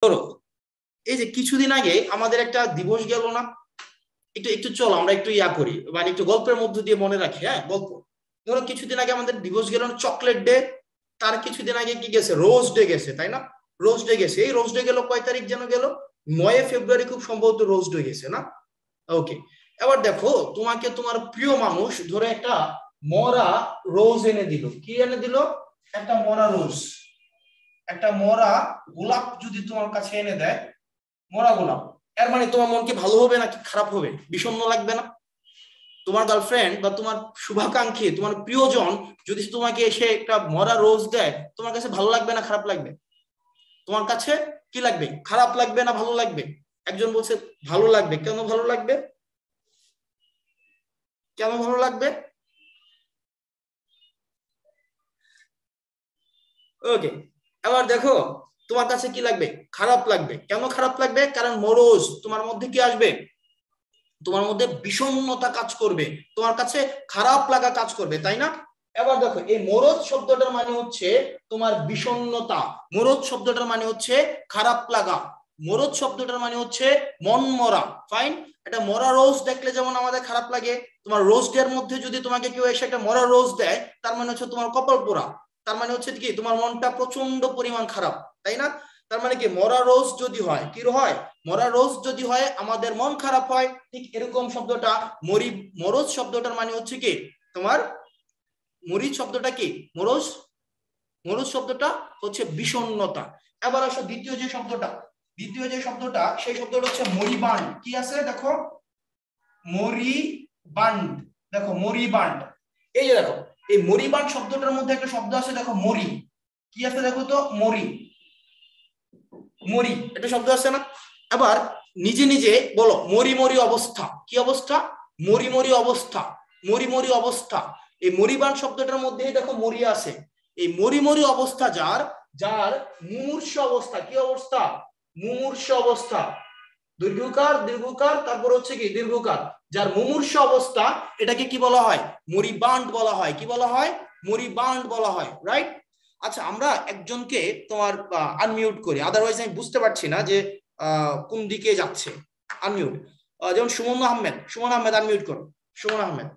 ধরো এই যে কিছুদিন আগে আমাদের একটা দিবস গেল না, একটু একটু চলো আমরা একটু ইয়া করি, মানে একটু গল্পের মধ্য দিয়ে মনে রাখি। হ্যাঁ, গল্প। ধরো কিছুদিন আগে আমাদের দিবস গেল না, চকলেট ডে। তার কিছুদিন আগে কি গেছে, রোজ ডে গেছে, তাই না? রোজ ডে গেছে। এই রোজ ডে গেল কয় তারিখ যেন গেল? 9 ফেব্রুয়ারি খুব সম্ভবত রোজ ডে গেছে না? ওকে। এবার দেখো, তোমাকে তোমার প্রিয় মানুষ ধরে একটা মরা রোজ এনে দিল। কি এনে দিল? একটা মরা রোজ, একটা মরা গোলাপ যদি তোমার কাছে এনে দেয়, মরা গোলাপ, এর মানে তোমার মন কি ভালো হবে নাকি খারাপ হবে? বিষণ্ণ লাগবে না? তোমার গার্লফ্রেন্ড বা তোমার শুভাকাঙ্ক্ষী, তোমার প্রিয়জন যদি তোমাকে এসে একটা মরা রোজ দেয়, তোমার কাছে ভালো লাগবে না খারাপ লাগবে? তোমার কাছে কি লাগবে? খারাপ লাগবে না ভালো লাগবে? একজন বলছে ভালো লাগবে। কেন ভালো লাগবে? কেন ভালো লাগবে? ওকে। এবার দেখো, তোমার কাছে কি লাগবে? খারাপ লাগবে। কেন খারাপ লাগবে? কারণ মরোজ, তোমার মধ্যে কি আসবে? তোমার মধ্যে বিষণ্ণতা কাজ করবে, তোমার কাছে খারাপ লাগা কাজ করবে, তাই না? এবার দেখো, এই মরদ শব্দটার মানে হচ্ছে তোমার বিষণ্ণতা, মরদ শব্দটার মানে হচ্ছে খারাপ লাগা, মরদ শব্দটার মানে হচ্ছে মন মরা। ফাইন। একটা মরা রোজ দেখলে যেমন আমাদের খারাপ লাগে, তোমার রোজ ডে এর মধ্যে যদি তোমাকে কেউ এসে একটা মরা রোজ দেয়, তার মানে হচ্ছে তোমার কপাল পোড়া। তার মানে হচ্ছে কি, তোমার মনটা প্রচন্ড পরিমাণ খারাপ, তাই না? তার মানে কি, মরা রোজ যদি হয়, কি হয়? মরা রোজ যদি হয় আমাদের মন খারাপ হয়। ঠিক এরকম শব্দটা মরজ শব্দটার মানে হচ্ছে কি তোমার, মরিচ শব্দটা কি, মরজ, মরজ শব্দটা হচ্ছে বিষণ্ণতা। এবার আসো দ্বিতীয় যে শব্দটা, দ্বিতীয় যে শব্দটা, সেই শব্দটা হচ্ছে মরিবান্ড। কি আছে দেখো? মরিবান্ড। দেখো মরিবান্ড, এই যে দেখো, এই মরিবান্ড শব্দটার মধ্যে একটা শব্দ আছে, দেখো মরি। কি আছে দেখো তো? মরি, মরি, এটা শব্দ আছে না? আবার নিজে নিজে বলো, মরি মরি অবস্থা। কি অবস্থা? মরি মরি অবস্থা, মরি মরি অবস্থা। এই মরিবান শব্দটার মধ্যেই দেখো মরি আছে। এই মরি মরি অবস্থা যার, যার মুমূর্ষ অবস্থা। কি অবস্থা? মুমূর্ষ অবস্থা। দীর্ঘকার দীর্ঘকার, তারপর হচ্ছে কি দীর্ঘকার, যার মুমূর্ষ অবস্থা, এটাকে কি বলা হয়? মরিবান্ড বলা হয়। কি বলা হয়? মরিবান্ড বলা হয়, রাইট? আচ্ছা, আমরা একজনকে তোমার আনমিউট করি, আদারওয়াইজ আমি বুঝতে পারছি না যে কোন দিকে যাচ্ছে। আনমিউট। যেমন সুমন আহমেদ, সুমন আহমেদ আনমিউট করো। সুমন আহমেদ।